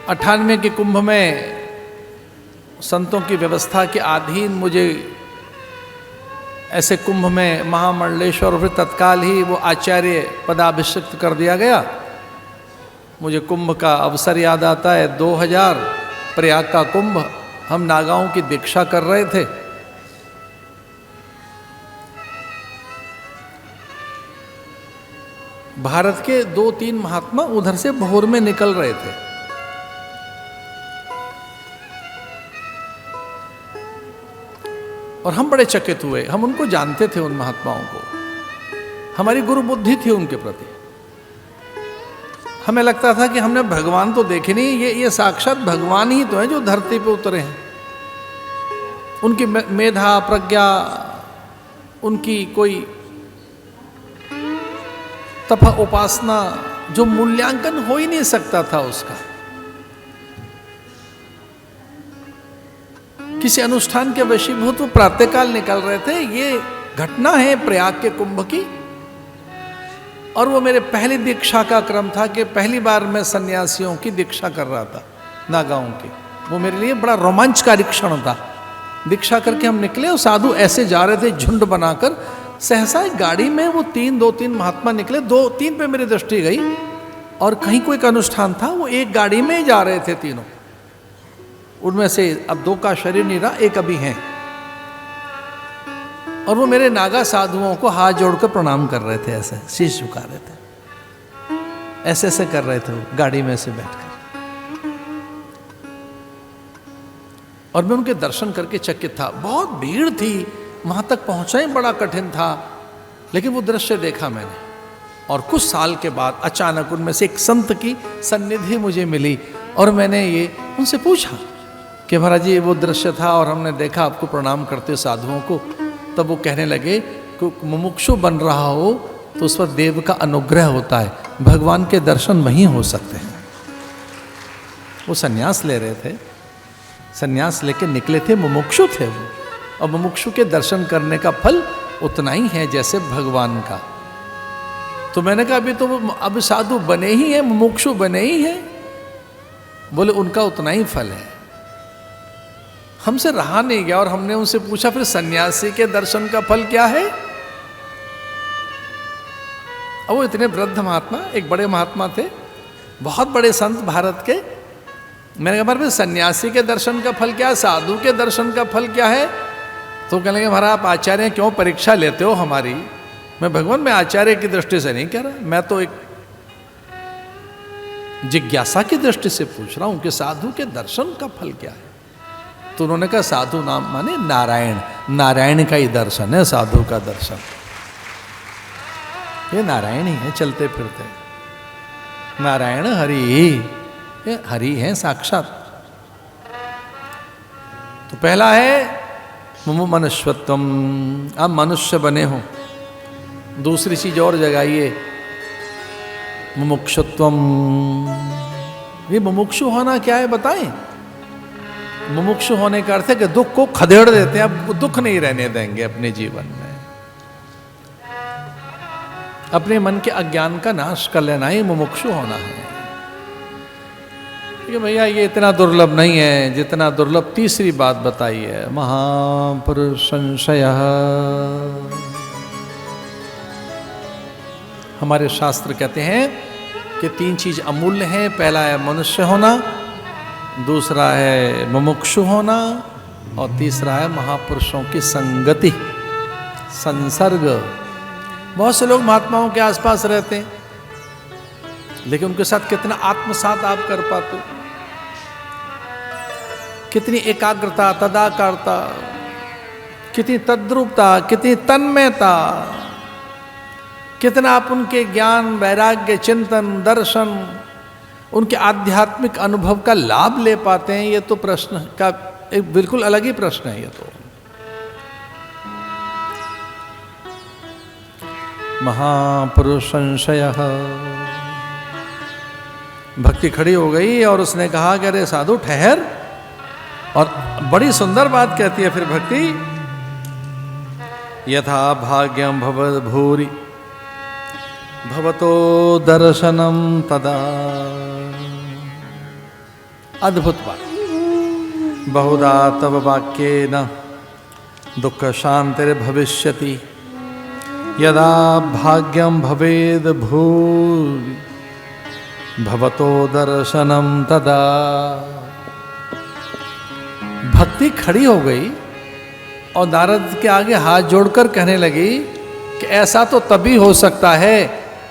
98 के कुंभ में संतों की व्यवस्था के अधीन मुझे ऐसे कुंभ में महामंडलेश्वर फिर तत्काल ही वो आचार्य पदाभिषिक्त कर दिया गया। मुझे कुंभ का अवसर याद आता है, 2000 प्रयाग का कुंभ, हम नागाओं की दीक्षा कर रहे थे। भारत के 2-3 महात्मा उधर से भोर में निकल रहे थे। और हम बड़े चकित हुए, हम उनको जानते थे, उन महात्माओं को, हमारी गुरु बुद्धि थी उनके प्रति। हमें लगता था कि हमने भगवान तो देखे नहीं, ये साक्षात भगवान ही तो हैं जो धरती पे उतरे हैं। उनकी मेधा प्रज्ञा, उनकी कोई तप उपासना जो मूल्यांकन हो ही नहीं सकता था उसका। किसी अनुष्ठान के वशीभूत वो प्रातःकाल निकल रहे थे। ये घटना है प्रयाग के कुंभ की। और वो मेरे पहली दीक्षा का क्रम था कि पहली बार मैं सन्यासियों की दीक्षा कर रहा था, नागाओं की। वो मेरे लिए बड़ा रोमांचकारी क्षण था। दीक्षा करके हम निकले और साधु ऐसे जा रहे थे झुंड बनाकर। सहसा एक गाड़ी में वो 2-3 महात्मा निकले, 2-3 पे मेरी दृष्टि गई। और कहीं कोई एक अनुष्ठान था, वो एक गाड़ी में ही जा रहे थे तीनों। उनमें से अब 2 का शरीर नहीं रहा, एक अभी हैं। और वो मेरे नागा साधुओं को हाथ जोड़कर प्रणाम कर रहे थे, ऐसे शीश झुका रहे थे, ऐसे ऐसे कर रहे थे वो गाड़ी में से बैठकर। और मैं उनके दर्शन करके चकित था। बहुत भीड़ थी, वहां तक पहुंचना ही बड़ा कठिन था। लेकिन वो दृश्य देखा मैंने। और कुछ साल के बाद अचानक उनमें से एक संत की सन्निधि मुझे मिली। और मैंने ये उनसे पूछा कि महाराज जी वो दृश्य था और हमने देखा आपको प्रणाम करते साधुओं को। तब वो कहने लगे कि मुमुक्षु बन रहा हो तो उस पर देव का अनुग्रह होता है, भगवान के दर्शन वहीं हो सकते हैं। वो सन्यास ले रहे थे, सन्यास लेके निकले थे, मुमुक्षु थे वो। और मुमुक्षु के दर्शन करने का फल उतना ही है जैसे भगवान का। तो मैंने कहा अभी तो वो अब साधु बने ही हैं, मुमुक्षु बने ही हैं। बोले उनका उतना ही फल है। हमसे रहा नहीं गया और हमने उनसे पूछा फिर सन्यासी के दर्शन का फल क्या है। अब वो इतने वृद्ध महात्मा, एक बड़े महात्मा थे, बहुत बड़े संत भारत के। मैंने कहा फिर सन्यासी के दर्शन का फल क्या है, साधु के दर्शन का फल क्या है। तो कहने लगे महाराज आप आचार्य क्यों परीक्षा लेते हो हमारी। मैं भगवान मैं आचार्य की दृष्टि से नहीं कह रहा, मैं तो एक जिज्ञासा की दृष्टि से पूछ रहा हूं कि साधु के दर्शन का फल क्या है। तो उन्होंने कहा साधु नाम माने नारायण, नारायण का ही दर्शन है साधु का दर्शन। ये नारायण ही है चलते फिरते, नारायण हरि, ये हरि है साक्षात। तो पहला है मुमु मनुष्यत्वम, आप मनुष्य बने हो। दूसरी चीज और जगाइए, मुमुक्षुत्वम। ये मुमुक्षु होना क्या है बताएं। मुमुक्षु होने का अर्थ है कि दुख को खदेड़ देते हैं, अब दुख नहीं रहने देंगे अपने जीवन में। अपने मन के अज्ञान का नाश कर लेना ही मुमुक्षु होना है। कि भैया ये इतना दुर्लभ नहीं है जितना दुर्लभ तीसरी बात बताई है, महापुरुष संशय। हमारे शास्त्र कहते हैं कि 3 चीज अमूल्य हैं। पहला है मनुष्य होना, दूसरा है मुमुक्षु होना, और तीसरा है महापुरुषों की संगति, संसर्ग। बहुत से लोग महात्माओं के आसपास रहते हैं, लेकिन उनके साथ कितना आत्मसात आप कर पाते हो, कितनी एकाग्रता, तदाकारता, कितनी तद्रुपता, कितनी तन्मयता, कितना आप उनके ज्ञान, वैराग्य, चिंतन, दर्शन, उनके आध्यात्मिक अनुभव का लाभ ले पाते हैं। ये तो प्रश्न का एक बिल्कुल अलग ही प्रश्न है। ये तो महापुरुष संशय। भक्ति खड़ी हो गई और उसने कहा कि अरे साधु ठहर। और बड़ी सुंदर बात कहती है फिर भक्ति, यथा भाग्यम भव भूरि भवतो दर्शनम तदा अद्भुत बात। बहुधा तव वाक्येन दुःख शांतिर्भविष्यति यदा भाग्यम भवेद भूरि भवतो दर्शनम तदा। भक्ति खड़ी हो गई और नारद के आगे हाथ जोड़कर कहने लगी कि ऐसा तो तभी हो सकता है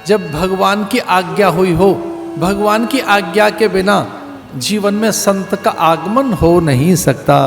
जब भगवान की आज्ञा हुई हो। भगवान की आज्ञा के बिना जीवन में संत का आगमन हो नहीं सकता।